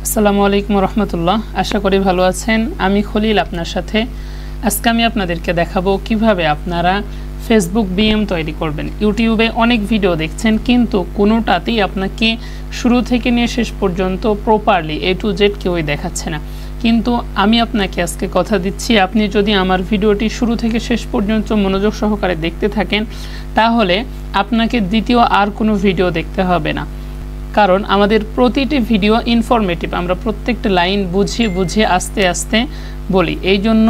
আসসালামু আলাইকুম রহমতুল্লাহ। আশা করি ভালো আছেন। আমি খলিল আপনার সাথে। আজকে আমি আপনাদেরকে দেখাবো কিভাবে আপনারা ফেসবুক বিএম তৈরি করবেন। ইউটিউবে অনেক ভিডিও দেখছেন কিন্তু কোনোটাতেই আপনাকে শুরু থেকে নিয়ে শেষ পর্যন্ত প্রপারলি A to Z কেউই দেখাচ্ছে না। কিন্তু আমি আপনাকে আজকে কথা দিচ্ছি, আপনি যদি আমার ভিডিওটি শুরু থেকে শেষ পর্যন্ত মনোযোগ সহকারে দেখতে থাকেন তাহলে আপনাকে দ্বিতীয় আর কোনো ভিডিও দেখতে হবে না। কারণ আমাদের প্রতিটি ভিডিও ইনফরমেটিভ, আমরা প্রত্যেকটা লাইন বুঝিয়ে আস্তে আস্তে বলি। এই জন্য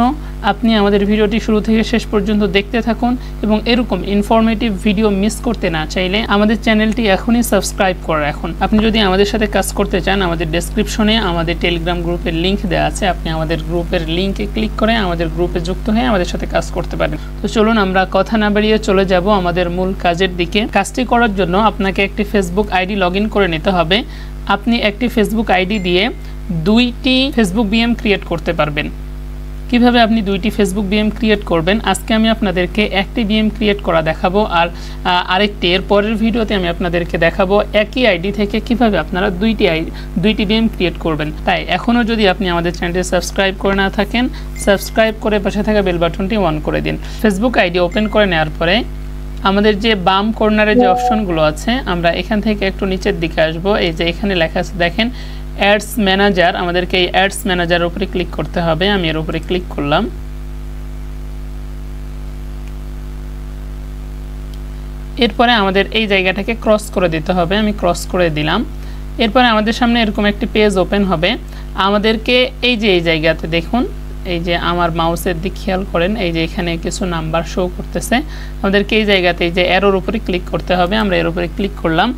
আপনি আমাদের ভিডিওটি শুরু থেকে শেষ পর্যন্ত দেখতে থাকুন এবং এরকম ইনফরমেটিভ ভিডিও মিস করতে না চাইলে আমাদের চ্যানেলটি এখনই সাবস্ক্রাইব করে রাখুন। আপনি যদি আমাদের সাথে কাজ করতে চান, আমাদের ডেসক্রিপশনে আমাদের টেলিগ্রাম গ্রুপের লিঙ্ক দেওয়া আছে, আপনি আমাদের গ্রুপের লিঙ্কে ক্লিক করে আমাদের গ্রুপে যুক্ত হয়ে আমাদের সাথে কাজ করতে পারেন। তো চলুন আমরা কথা না বাড়িয়ে চলে যাব আমাদের মূল কাজের দিকে। কাজটি করার জন্য আপনাকে একটি ফেসবুক আইডি লগ ইন করে নিতে হবে। আপনি একটি ফেসবুক আইডি দিয়ে দুইটি ফেসবুক বিএম ক্রিয়েট করতে পারবেন। কিভাবে আপনি দুইটি ফেসবুক বিএম ক্রিয়েট করবেন আজকে আমি আপনাদেরকে একটি বিএম ক্রিয়েট করা দেখাবো, আর আরেকটি এর পরের ভিডিওতে আমি আপনাদেরকে দেখাবো একই আইডি থেকে কিভাবে আপনারা দুইটি বিএম ক্রিয়েট করবেন। তাই এখনও যদি আপনি আমাদের চ্যানেলটি সাবস্ক্রাইব করে না থাকেন, সাবস্ক্রাইব করে পাশে থাকা বেল বাটনটি অন করে দিন। ফেসবুক আইডি ওপেন করে নেওয়ার পরে আমাদের যে বাম কর্নারে যে অপশনগুলো আছে, আমরা এখান থেকে একটু নিচের দিকে আসব। এই যে এখানে লেখা আছে দেখেন অ্যাডস ম্যানেজার, আমাদেরকে এই অ্যাডস ম্যানেজারের উপরে ক্লিক করতে হবে। আমি এর উপরে ক্লিক করলাম। এরপরে আমাদের এই জায়গাটাকে ক্রস করে দিতে হবে। আমি ক্রস করে দিলাম। এরপরে আমাদের সামনে এরকম একটি পেজ ওপেন হবে। আমাদেরকে এই যে এই জায়গাতে দেখুন, এই যে আমার মাউসের দিক খেয়াল করেন, এই যে এখানে কিছু নাম্বার শো করতেছে। আমাদেরকে এই জায়গাতে এই যে অ্যারোর উপরে ক্লিক করতে হবে। আমরা এর উপরে ক্লিক করলাম।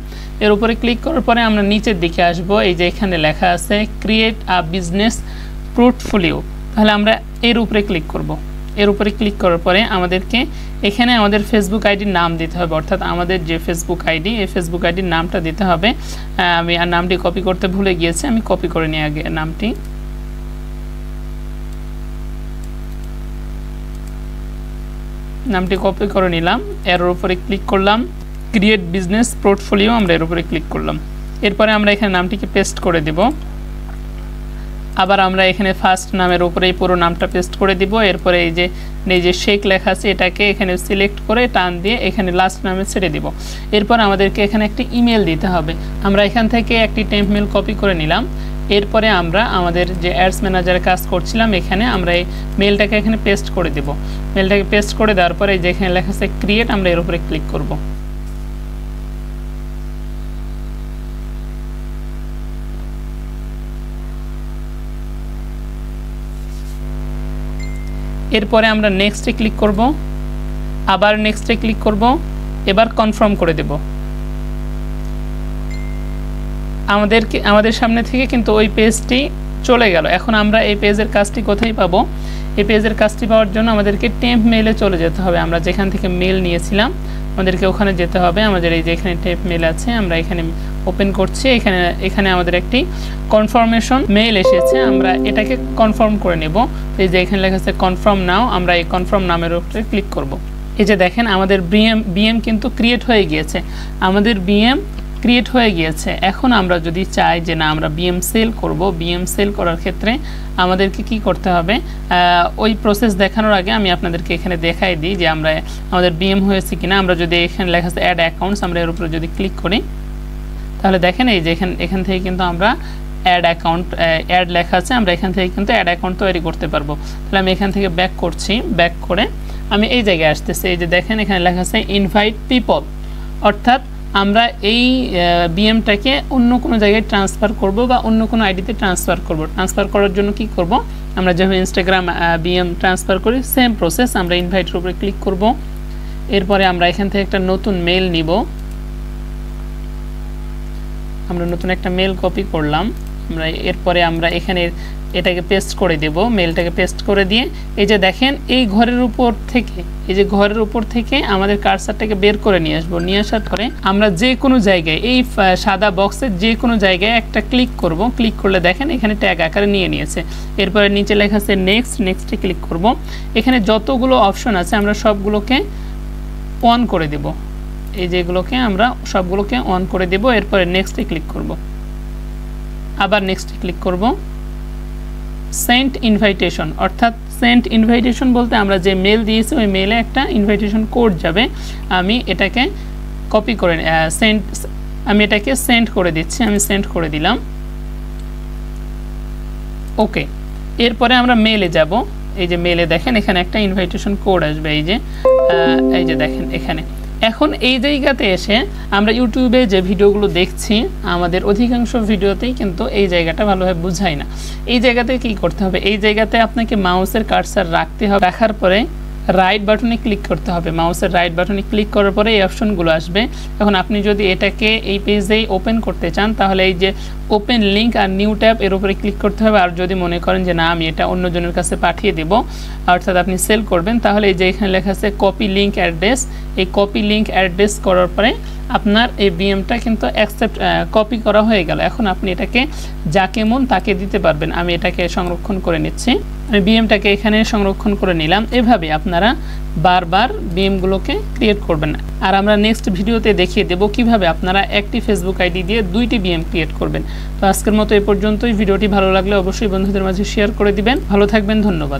এর উপরে ক্লিক করার পরে আমরা নিচের দিকে আসব। এই যে এখানে লেখা আছে ক্রিয়েট আ বিজনেস পোর্টফোলিও, তাহলে আমরা এর উপরে ক্লিক করব। এর উপরে ক্লিক করার পরে আমাদেরকে এখানে আমাদের ফেসবুক আইডির নাম দিতে হবে, অর্থাৎ আমাদের যে ফেসবুক আইডি, এই ফেসবুক আইডির নামটা দিতে হবে। আমি আর নামটি কপি করতে ভুলে গিয়েছি, আমি কপি করে নিই আগে নামটি। নামটি কপি করে নিলাম। এর উপরে ক্লিক করলাম, ক্রিয়েট বিজনেস পোর্টফোলিও, আমরা এর উপরে ক্লিক করলাম। এরপরে আমরা এখানে নামটিকে পেস্ট করে দেব। আবার আমরা এখানে ফার্স্ট নামের উপরে এই পুরো নামটা পেস্ট করে দিব। এরপরে এই যে শেখ লেখা আছে এটাকে এখানে সিলেক্ট করে টান দিয়ে এখানে লাস্ট নামে ছেড়ে দিব। এরপর আমাদেরকে এখানে একটি ইমেল দিতে হবে। আমরা এখান থেকে একটি টেম্প মেল কপি করে নিলাম। এরপরে আমরা আমাদের যে অ্যাডস ম্যানেজারে কাজ করছিলাম এখানে আমরা এই মেলটাকে এখানে পেস্ট করে দেব। মেলটাকে পেস্ট করে দেওয়ার পরে যেখানে লেখা আছে ক্রিয়েট, আমরা এর উপরে ক্লিক করব। এরপরে আমরা নেক্সটে ক্লিক করব, আবার নেক্সটে ক্লিক করব, এবার কনফার্ম করে দেব। আমাদের সামনে থেকে কিন্তু ওই পেজটি চলে গেল। এখন আমরা এই পেজের কাজটি কোথায় পাবো? এই পেজের কাজটি পাওয়ার জন্য আমাদেরকে টেম্প মেইলে চলে যেতে হবে। আমরা যেখান থেকে মেল নিয়েছিলাম আমাদেরকে ওখানে যেতে হবে। আমাদের এই যে এখানে টেম্প মেল আছে, আমরা এখানে ওপেন করছি। এখানে আমাদের একটি কনফার্মেশন মেইল এসেছে, আমরা এটাকে কনফার্ম করে নেব। এই যে এখানে লেখা আছে কনফার্ম নাও, আমরা এই কনফার্ম নামের উপরে ক্লিক করব। এই যে দেখেন আমাদের বিএম কিন্তু ক্রিয়েট হয়ে গিয়েছে। আমাদের বিএম ক্রিয়েট হয়ে গিয়েছে। এখন আমরা যদি চাই যে না আমরা বিএম সেল করব, বিএম সেল করার ক্ষেত্রে আমাদেরকে কি করতে হবে, ওই প্রসেস দেখানোর আগে আমি আপনাদেরকে এখানে দেখাই দিই যে আমাদের বিএম হয়েছে কিনা। আমরা যদি এখানে লেখা আছে অ্যাড অ্যাকাউন্টস, আমরা এর উপরে যদি ক্লিক করি তাহলে দেখেন এই যে এখান থেকে কিন্তু আমরা অ্যাড অ্যাকাউন্ট অ্যাড লেখা আছে, আমরা এখান থেকে কিন্তু অ্যাড অ্যাকাউন্ট তৈরি করতে পারবো। তাহলে আমি এখান থেকে ব্যাক করছি। ব্যাক করে আমি এই জায়গায় আসতেছি। এই যে দেখেন এখানে লেখা আছে ইনভাইট পিপল, অর্থাৎ আমরা এই বিএমটাকে অন্য কোনো জায়গায় ট্রান্সফার করব বা অন্য কোনো আইডিতে ট্রান্সফার করব। ট্রান্সফার করার জন্য কি করব, আমরা যেভাবে ইনস্টাগ্রাম বিএম ট্রান্সফার করি সেম প্রসেস। আমরা ইনভাইটের উপরে ক্লিক করব। এরপরে আমরা এখান থেকে একটা নতুন মেল নিব। আমরা নতুন একটা মেল কপি করলাম। এরপরে আমরা এখানে এটাকে পেস্ট করে দেব। মেলটাকে পেস্ট করে দিয়ে এই যে দেখেন এই ঘরের উপর থেকে আমাদের কার্সারটাকে বের করে নিয়ে আসবো। নিয়ে আসার পরে আমরা যে কোনো জায়গায় এই সাদা বক্সের যে কোনো জায়গায় একটা ক্লিক করব। ক্লিক করলে দেখেন এখানে ট্যাগ আকারে নিয়ে নিয়েছে। এরপরে নিচে লেখা আছে নেক্সটে ক্লিক করব। এখানে যতগুলো অপশন আছে আমরা সবগুলোকে অন করে দেব। এই যেগুলোকে আমরা সবগুলোকে অন করে দেব। এরপরে নেক্সটে ক্লিক করব। আবার নেক্সটে ক্লিক করব। সেন্ড ইনভাইটেশন, অর্থাৎ সেন্ড ইনভাইটেশন বলতে আমরা যে মেল দিয়েছি ওই মেলে একটা ইনভাইটেশন কোড যাবে। আমি এটাকে কপি করে আমি এটাকে সেন্ড করে দিচ্ছি। আমি সেন্ড করে দিলাম। ওকে, এরপরে আমরা মেলে যাব। এই যে মেলে দেখেন এখানে একটা ইনভাইটেশন কোড আসবে। এই যে দেখেন এখানে। এখন এই জায়গাতে এসে আমরা ইউটিউবে যে ভিডিওগুলো দেখছি আমাদের অধিকাংশ ভিডিওতেই কিন্তু এই জায়গাটা ভালোভাবে বোঝায় না। এই জায়গাতে কি করতে হবে, এই জায়গাতে আপনাকে মাউসের কার্সার রাখতে হবে। রাখার পরে রাইট বাটনে ক্লিক করতে হবে। মাউসের রাইট বাটনে ক্লিক করার পরে এই অপশনগুলো আসবে। এখন আপনি যদি এটাকে এই পেজেই ওপেন করতে চান তাহলে এই যে ওপেন লিঙ্ক আর নিউ ট্যাব এর উপরে ক্লিক করতে হবে। আর যদি মনে করেন যে না আমি এটা অন্যজনের কাছে পাঠিয়ে দেব, অর্থাৎ আপনি সেল করবেন, তাহলে এই যে এখানে লেখা আছে কপি লিঙ্ক অ্যাড্রেস, এই কপি লিঙ্ক অ্যাড্রেস করার পরে আপনার এই বিএমটা কিন্তু কপি করা হয়ে গেল। এখন আপনি এটাকে যাকে মন তাকে দিতে পারবেন। আমি এটাকে সংরক্ষণ করে নিচ্ছি। আমি বিএমটাকে এখানে সংরক্ষণ করে নিলাম। এভাবে আপনারা বারবার বিএমগুলোকে ক্রিয়েট করবেন। আর আমরা নেক্সট ভিডিওতে দেখিয়ে দেব কিভাবে আপনারা একটি ফেসবুক আইডি দিয়ে 2টি বিএম ক্রিয়েট করবেন। তো আজকের মতো এই পর্যন্তই। ভিডিওটি ভালো লাগলে অবশ্যই বন্ধুদের মাঝে শেয়ার করে দিবেন। ভালো থাকবেন, ধন্যবাদ।